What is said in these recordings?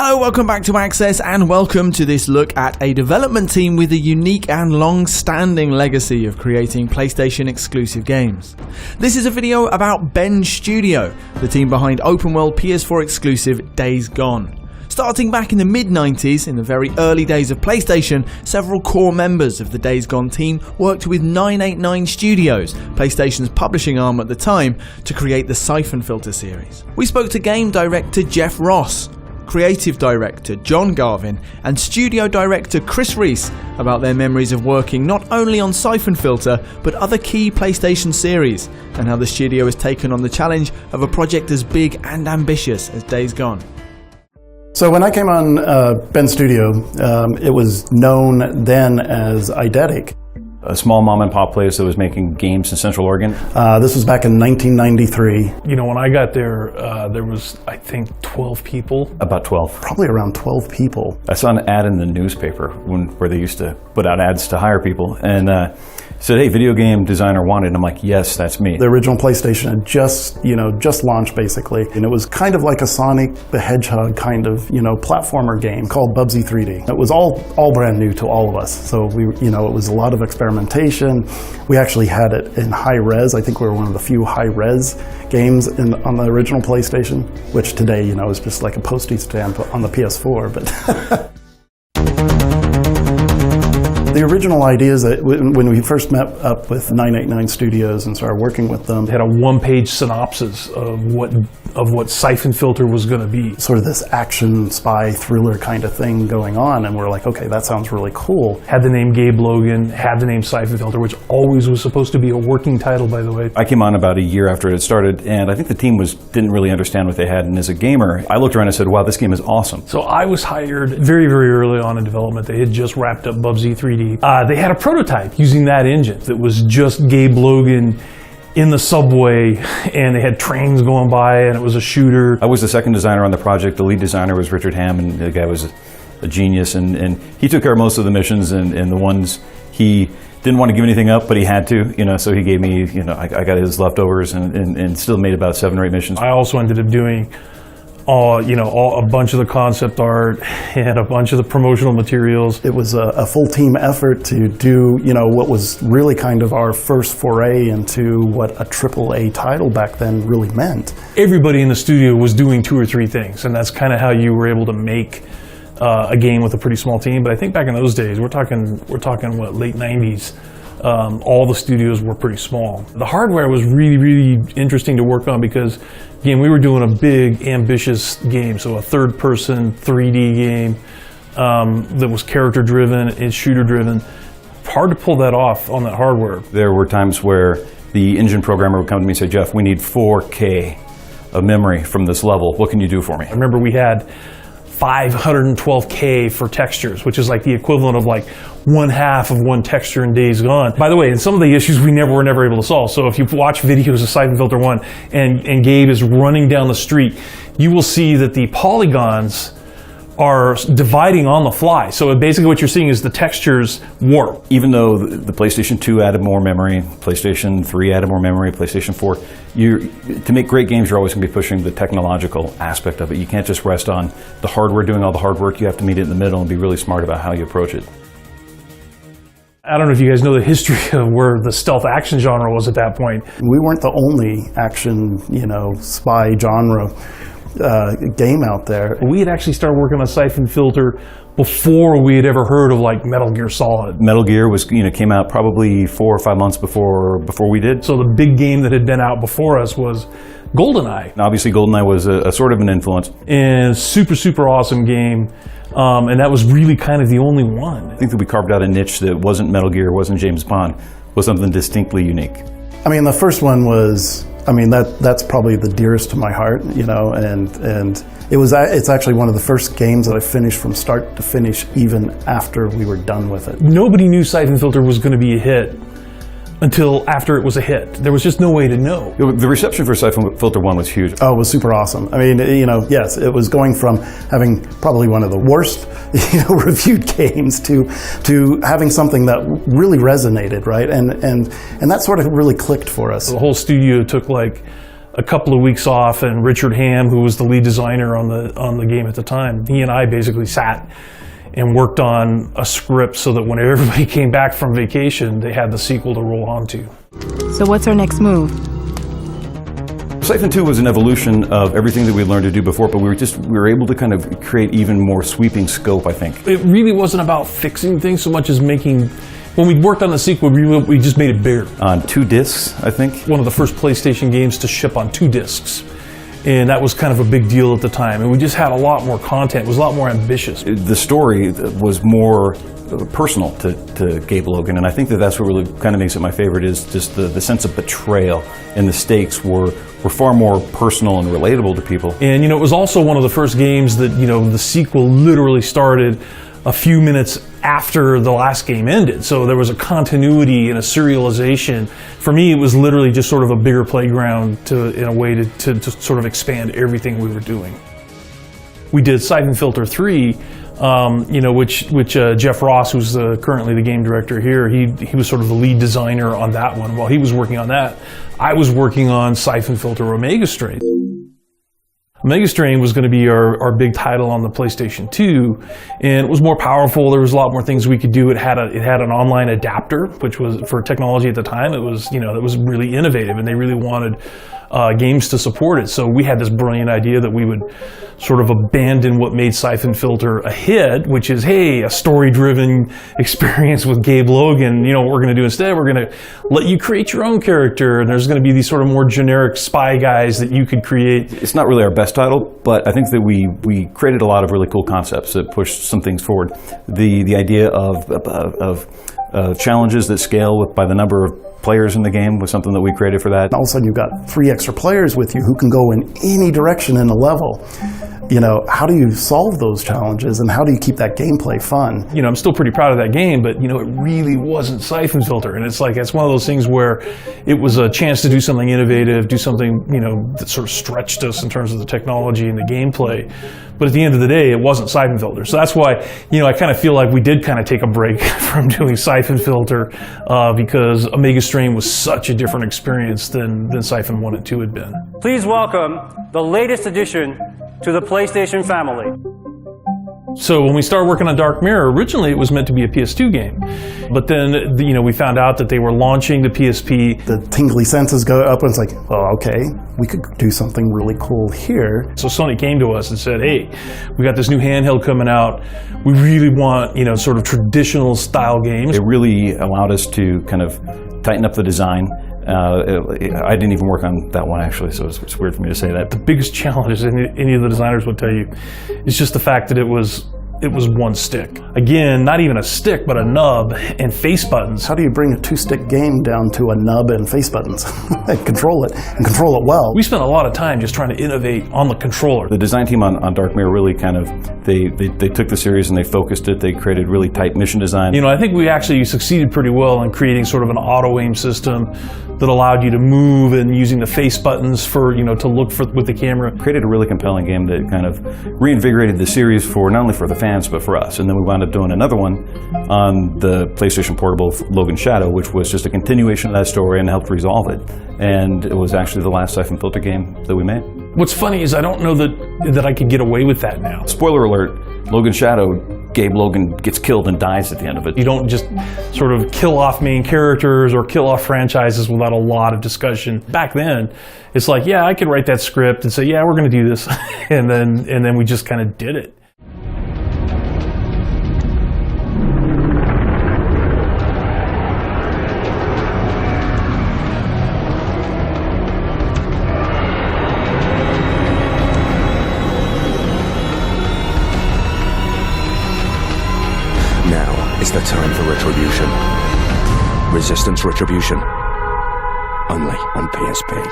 Hello, welcome back to Access and welcome to this look at a development team with a unique and long-standing legacy of creating PlayStation exclusive games. This is a video about Bend Studio, the team behind open-world PS4 exclusive Days Gone. Starting back in the mid-90s, in the very early days of PlayStation, several core members of the Days Gone team worked with 989 Studios, PlayStation's publishing arm at the time, to create the Siphon Filter series. We spoke to game director Jeff Ross, creative director John Garvin, and studio director Chris Reese about their memories of working not only on Siphon Filter, but other key PlayStation series, and how the studio has taken on the challenge of a project as big and ambitious as Days Gone. So when I came on Bend Studio, it was known then as Eidetic. A small mom and pop place that was making games in Central Oregon. This was back in 1993. You know, when I got there, there was, I think, 12 people. About 12. Probably around 12 people. I saw an ad in the newspaper where they used to put out ads to hire people, and said, "Hey, video game designer wanted." And I'm like, "Yes, that's me." The original PlayStation had just launched basically, and it was kind of like a Sonic the Hedgehog kind of, platformer game called Bubsy 3D. It was all brand new to all of us. So it was a lot of experimentation. We actually had it in high res. I think we were one of the few high res games on the original PlayStation, which today, is just like a postage stamp on the PS4, but the original idea is that when we first met up with 989 Studios and started working with them, They had a one-page synopsis of what Siphon Filter was going to be. Sort of this action spy thriller kind of thing going on, and we're like, okay, that sounds really cool. Had the name Gabe Logan, had the name Siphon Filter, which always was supposed to be a working title, by the way. I came on about a year after it had started, and I think the team didn't really understand what they had, and as a gamer, I looked around and said, wow, this game is awesome. So I was hired very, very early on in development. They had just wrapped up Bubsy 3D. They had a prototype using that engine that was just Gabe Logan in the subway, and they had trains going by, and it was a shooter. I was the second designer on the project. The lead designer was Richard Hamm, and the guy was a genius, and he took care of most of the missions, and the ones he didn't want to give anything up, but he had to, so he gave me, I got his leftovers and still made about 7 or 8 missions. I also ended up doing a bunch of the concept art and a bunch of the promotional materials. It was a full team effort to do, what was really kind of our first foray into what a AAA title back then really meant. Everybody in the studio was doing 2 or 3 things, and that's kind of how you were able to make a game with a pretty small team. But I think back in those days, we're talking what, late 90s, all the studios were pretty small. The hardware was really, really interesting to work on because, again, we were doing a big, ambitious game, so a third-person 3D game that was character-driven and shooter-driven. Hard to pull that off on that hardware. There were times where the engine programmer would come to me and say, "Jeff, we need 4K of memory from this level. What can you do for me?" I remember we had 512K for textures, which is like the equivalent of like 1/2 of one texture in Days Gone. By the way, and some of the issues we were never able to solve. So if you watch videos of Siphon Filter 1 and Gabe is running down the street, you will see that the polygons are dividing on the fly. So basically what you're seeing is the textures warp. Even though the PlayStation 2 added more memory, PlayStation 3 added more memory, PlayStation 4, to make great games, you're always going to be pushing the technological aspect of it. You can't just rest on the hardware doing all the hard work. You have to meet it in the middle and be really smart about how you approach it. I don't know if you guys know the history of where the stealth action genre was at that point. We weren't the only action, spy genre game out there. We had actually started working on Siphon Filter before we had ever heard of like Metal Gear Solid. Metal Gear was, came out probably 4 or 5 months before we did. So the big game that had been out before us was GoldenEye. And obviously GoldenEye was a sort of an influence. And super, super awesome game. And that was really kind of the only one. I think that we carved out a niche that wasn't Metal Gear, wasn't James Bond, was something distinctly unique. I mean, the first one was, that's probably the dearest to my heart, and it's actually one of the first games that I finished from start to finish, even after we were done with it. Nobody knew Siphon Filter was going to be a hit until after it was a hit. There was just no way to know. The reception for Siphon Filter 1 was huge. Oh, it was super awesome. I mean, yes, it was going from having probably one of the worst, reviewed games to having something that really resonated, right? And that sort of really clicked for us. The whole studio took like a couple of weeks off, and Richard Hamm, who was the lead designer on the game at the time, he and I basically sat and worked on a script so that when everybody came back from vacation, they had the sequel to roll onto. So what's our next move? Siphon 2 was an evolution of everything that we learned to do before, but we were able to kind of create even more sweeping scope, I think. It really wasn't about fixing things so much as making, when we worked on the sequel, we just made it bigger. On 2 discs, I think. One of the first PlayStation games to ship on 2 discs. And that was kind of a big deal at the time. And we just had a lot more content. It was a lot more ambitious. The story was more personal to Gabe Logan, and I think that's what really kind of makes it my favorite, is just the sense of betrayal, and the stakes were far more personal and relatable to people. And it was also one of the first games that the sequel literally started a few minutes after the last game ended. So there was a continuity and a serialization. For me, it was literally just sort of a bigger playground in a way to sort of expand everything we were doing. We did Siphon Filter 3, which Jeff Ross, who's currently the game director here, he was sort of the lead designer on that one. While he was working on that, I was working on Siphon Filter Omega Strain. Omega Strain was going to be our big title on the PlayStation 2, and it was more powerful. There was a lot more things we could do. It had an online adapter, which was, for technology at the time, it was that was really innovative, and they really wanted games to support it. So we had this brilliant idea that we would sort of abandon what made Siphon Filter a hit, which is, hey, a story-driven experience with Gabe Logan. What we're going to do instead, we're going to let you create your own character, and there's going to be these sort of more generic spy guys that you could create. It's not really our best title, but I think that we created a lot of really cool concepts that pushed some things forward. The idea of challenges that scale by the number of players in the game was something that we created for that. All of a sudden you've got 3 extra players with you who can go in any direction in a level. How do you solve those challenges, and how do you keep that gameplay fun? I'm still pretty proud of that game, but it really wasn't Siphon Filter, and it's one of those things where it was a chance to do something innovative, do something that sort of stretched us in terms of the technology and the gameplay. But at the end of the day, it wasn't Siphon Filter. So that's why, I kind of feel like we did kind of take a break from doing Siphon Filter because Omega Strain was such a different experience than Siphon 1 and 2 had been. Please welcome the latest addition to the PlayStation family. So when we started working on Dark Mirror, originally it was meant to be a PS2 game. But then, we found out that they were launching the PSP. The tingly senses go up, and it's like, well, okay, we could do something really cool here. So Sony came to us and said, hey, we got this new handheld coming out. We really want, sort of traditional style games. It really allowed us to kind of tighten up the design. I didn't even work on that one, actually, so it's weird for me to say that. The biggest challenge, as any of the designers would tell you, is just the fact that it was one stick. Again, not even a stick, but a nub and face buttons. How do you bring a 2-stick game down to a nub and face buttons and control it well? We spent a lot of time just trying to innovate on the controller. The design team on Dark Mirror really kind of, they took the series and they focused it. They created really tight mission design. I think we actually succeeded pretty well in creating sort of an auto-aim system that allowed you to move, and using the face buttons for, to look with the camera. Created a really compelling game that kind of reinvigorated the series for not only for the fans, but for us. And then we wound up doing another one on the PlayStation Portable, Logan Shadow, which was just a continuation of that story and helped resolve it. And it was actually the last Siphon Filter game that we made. What's funny is I don't know that I could get away with that now. Spoiler alert, Logan Shadow, Gabe Logan gets killed and dies at the end of it. You don't just sort of kill off main characters or kill off franchises without a lot of discussion. Back then, it's like, yeah, I could write that script and say, yeah, we're going to do this. and then we just kind of did it. Now is the time for Retribution. Resistance Retribution. Only on PSP.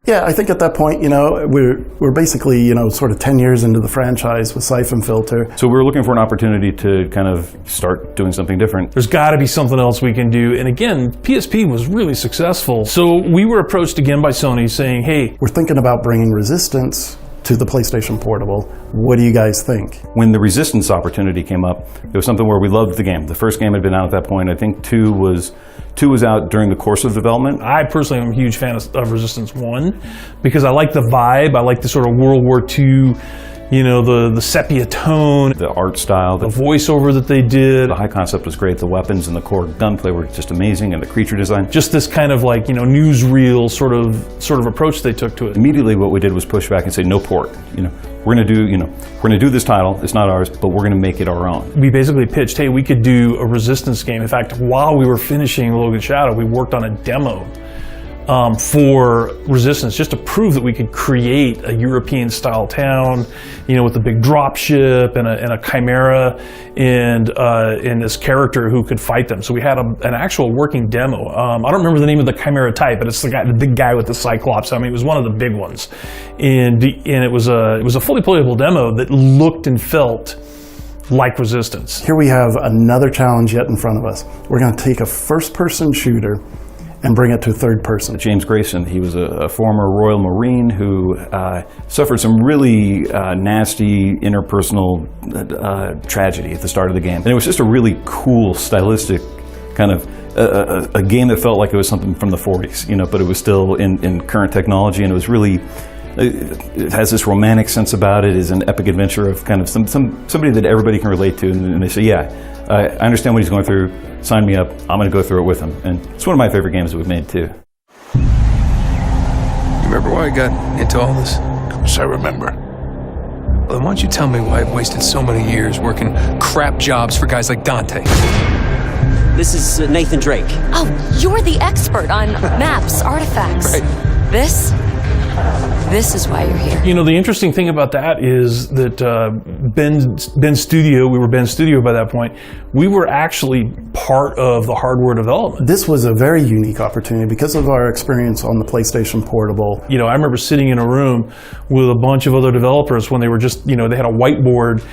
Yeah, I think at that point, we're basically, sort of 10 years into the franchise with Siphon Filter. So we were looking for an opportunity to kind of start doing something different. There's got to be something else we can do. And again, PSP was really successful. So we were approached again by Sony saying, hey, we're thinking about bringing Resistance to the PlayStation Portable. What do you guys think? When the Resistance opportunity came up, it was something where we loved the game. The first game had been out at that point. I think 2 was out during the course of development. I personally am a huge fan of Resistance 1 because I like the vibe. I like the sort of World War II, you know, the sepia tone, The art style, the voiceover that they did. the high concept was great. The weapons and the core gunplay were just amazing, and the creature design. Just this kind of like, you know, newsreel sort of approach they took to it. Immediately, what we did was push back and say, no port. You know, we're gonna do this title. It's not ours, but we're gonna make it our own. We basically pitched, hey, we could do a Resistance game. In fact, while we were finishing Logan Shadow, we worked on a demo for Resistance, just to prove that we could create a European-style town, you know, with a big dropship and a chimera and this character who could fight them. So we had an actual working demo. I don't remember the name of the chimera type, but it's the big guy with the Cyclops. I mean, it was one of the big ones, and it was a fully playable demo that looked and felt like Resistance. Here we have another challenge yet in front of us. We're going to take a first-person shooter and bring it to third person. James Grayson, he was a former Royal Marine who suffered some really nasty interpersonal tragedy at the start of the game. And it was just a really cool, stylistic kind of a game that felt like it was something from the 40s, you know, but it was still in current technology, and it was really, it has this romantic sense about it. It's an epic adventure of kind of somebody that everybody can relate to, and they say, yeah, I understand what he's going through, sign me up, I'm going to go through it with him. And it's one of my favorite games that we've made too. You remember why I got into all this? Of course I remember. Well, then why don't you tell me why I've wasted so many years working crap jobs for guys like Dante? This is Nathan Drake. Oh, you're the expert on maps, artifacts. Right. This is why you're here. You know, the interesting thing about that is that Ben's studio, we were Ben's studio by that point, we were actually part of the hardware development. This was a very unique opportunity because of our experience on the PlayStation Portable. You know, I remember sitting in a room with a bunch of other developers when they were just, you know, they had a whiteboard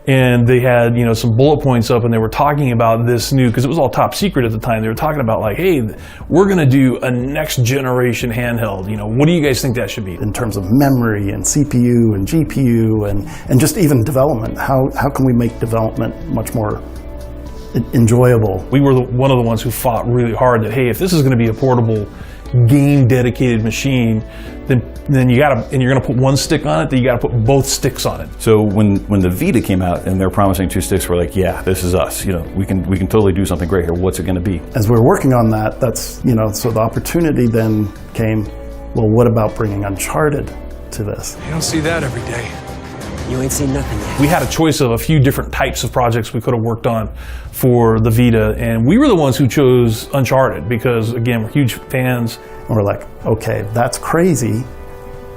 and they had, you know, some bullet points up, and they were talking about this new, because it was all top secret at the time, they were talking about like, hey, we're going to do a next generation handheld. You know, what do you guys think that should be? In terms of memory and CPU and GPU and just even development, how can we make development much more enjoyable? We were one of the ones who fought really hard that, hey, if this is going to be a portable game dedicated machine, then you're gonna put one stick on it, then you gotta put both sticks on it. So when the Vita came out and they're promising 2 sticks, we're like, yeah, this is us. You know, we can totally do something great here. What's it going to be? As we're working on that, that's, you know, so the opportunity then came, well, what about bringing Uncharted to this? You don't see that every day. You ain't seen nothing yet. We had a choice of a few different types of projects we could have worked on for the Vita, and we were the ones who chose Uncharted because, again, we're huge fans. And we're like, okay, that's crazy,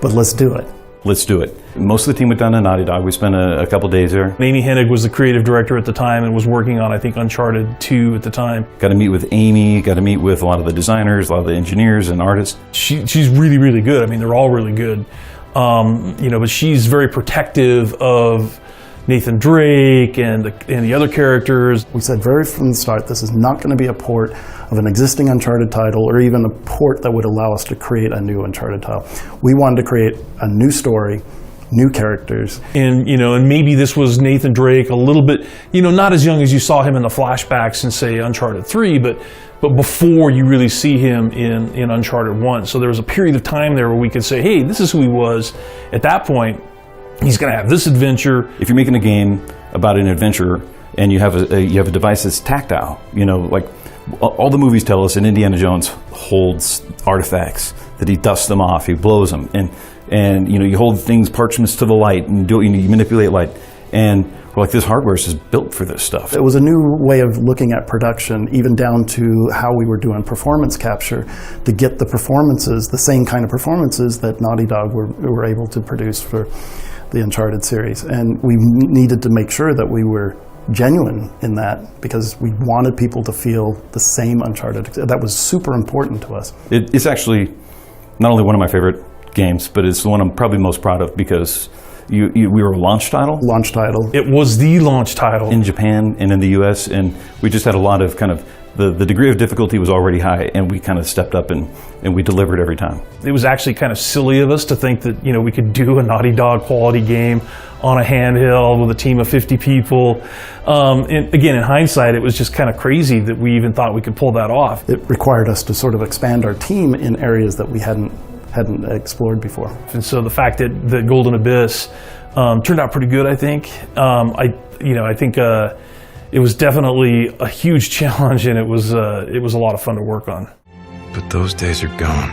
but let's do it. Let's do it. Most of the team went down to Naughty Dog. We spent a couple days there. Amy Hennig was the creative director at the time and was working on, I think, Uncharted 2 at the time. Got to meet with Amy, got to meet with a lot of the designers, a lot of the engineers and artists. She's really, really good. I mean, they're all really good. You know, but she's very protective of Nathan Drake and the other characters. We said very from the start, this is not going to be a port of an existing Uncharted title or even a port that would allow us to create a new Uncharted title. We wanted to create a new story, new characters. And, you know, and maybe this was Nathan Drake a little bit, you know, not as young as you saw him in the flashbacks in, say, Uncharted 3, but before you really see him in Uncharted 1. So there was a period of time there where we could say, hey, this is who he was. At that point, he's going to have this adventure. If you're making a game about an adventure and you have a device that's tactile, you know, like all the movies tell us, and Indiana Jones holds artifacts, that he dusts them off, he blows them, and you know, you hold things, parchments to the light, and you manipulate light. And we're like, this hardware is just built for this stuff. It was a new way of looking at production, even down to how we were doing performance capture to get the performances, the same kind of performances that Naughty Dog were able to produce for the Uncharted series. And we needed to make sure that we were genuine in that because we wanted people to feel the same Uncharted. That was super important to us. It's actually not only one of my favorite games, but it's the one I'm probably most proud of because we were a launch title. Launch title. It was the launch title. In Japan and in the US, and we just had a lot of kind of the degree of difficulty was already high, and we kind of stepped up and we delivered every time. It was actually kind of silly of us to think that, you know, we could do a Naughty Dog quality game on a handheld with a team of 50 people. And again, in hindsight, it was just kind of crazy that we even thought we could pull that off. It required us to sort of expand our team in areas that we hadn't explored before. And so the fact that the Golden Abyss turned out pretty good, I think. I think it was definitely a huge challenge, and it was a lot of fun to work on. But those days are gone.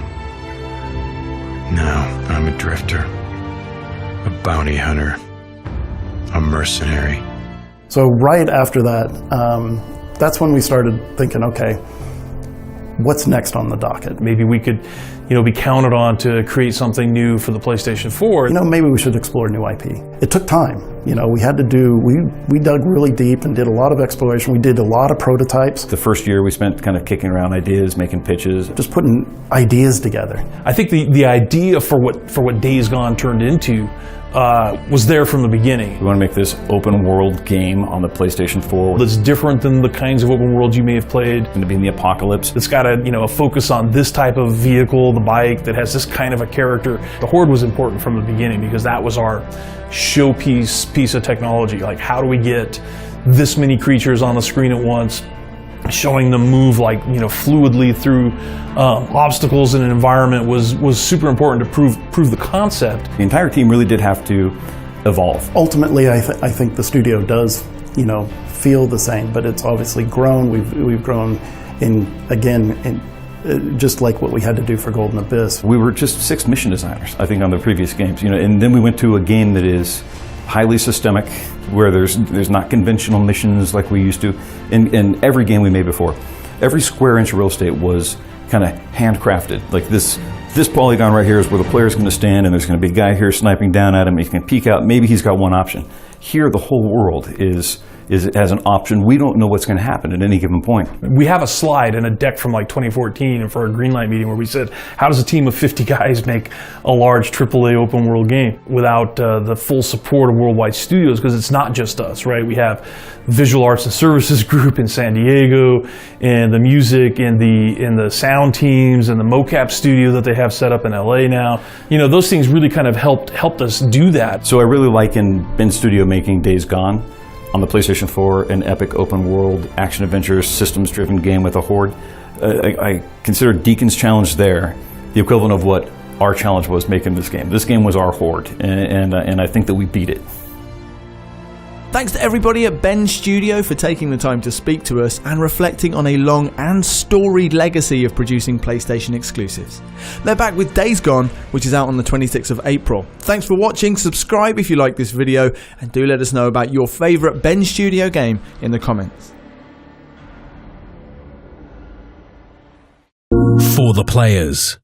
Now I'm a drifter, a bounty hunter, a mercenary. So right after that, that's when we started thinking, okay, what's next on the docket? Maybe we could, you know, be counted on to create something new for the PlayStation 4. You know, maybe we should explore new IP. It took time. You know, we dug really deep and did a lot of exploration. We did a lot of prototypes. The first year we spent kind of kicking around ideas, making pitches. Just putting ideas together. I think the idea for what Days Gone turned into was there from the beginning. We want to make this open world game on the PlayStation 4. That's different than the kinds of open worlds you may have played. It's going to be in the apocalypse. It's got a focus on this type of vehicle, the bike, that has this kind of a character. The Horde was important from the beginning because that was our showpiece piece of technology. Like, how do we get this many creatures on the screen at once, showing them move like, you know, fluidly through obstacles in an environment was super important to prove the concept. The entire team really did have to evolve. Ultimately, I think the studio does, you know, feel the same, but it's obviously grown. We've grown just like what we had to do for Golden Abyss. We were just 6 mission designers, I think, on the previous games, you know, and then we went to a game that is highly systemic, where there's not conventional missions like we used to in every game we made before. Every square inch of real estate was kind of handcrafted. Like this polygon right here is where the player's going to stand, and there's going to be a guy here sniping down at him. He can peek out. Maybe he's got one option. Here, the whole world has an option. We don't know what's going to happen at any given point. We have a slide in a deck from like 2014 and for a Greenlight meeting where we said, how does a team of 50 guys make a large AAA open world game without the full support of worldwide studios? Because it's not just us, right? We have Visual Arts and Services Group in San Diego, and the music and the sound teams and the mocap studio that they have set up in LA now. You know, those things really kind of helped us do that. So I really liken Ben's studio making Days Gone on the PlayStation 4, an epic open world action-adventure systems-driven game with a horde. I consider Deacon's challenge there the equivalent of what our challenge was making this game. This game was our horde, and I think that we beat it. Thanks to everybody at Ben's studio for taking the time to speak to us and reflecting on a long and storied legacy of producing PlayStation exclusives. They're back with Days Gone, which is out on the 26th of April. Thanks for watching, subscribe if you like this video, and do let us know about your favourite Ben Studio game in the comments. For the players.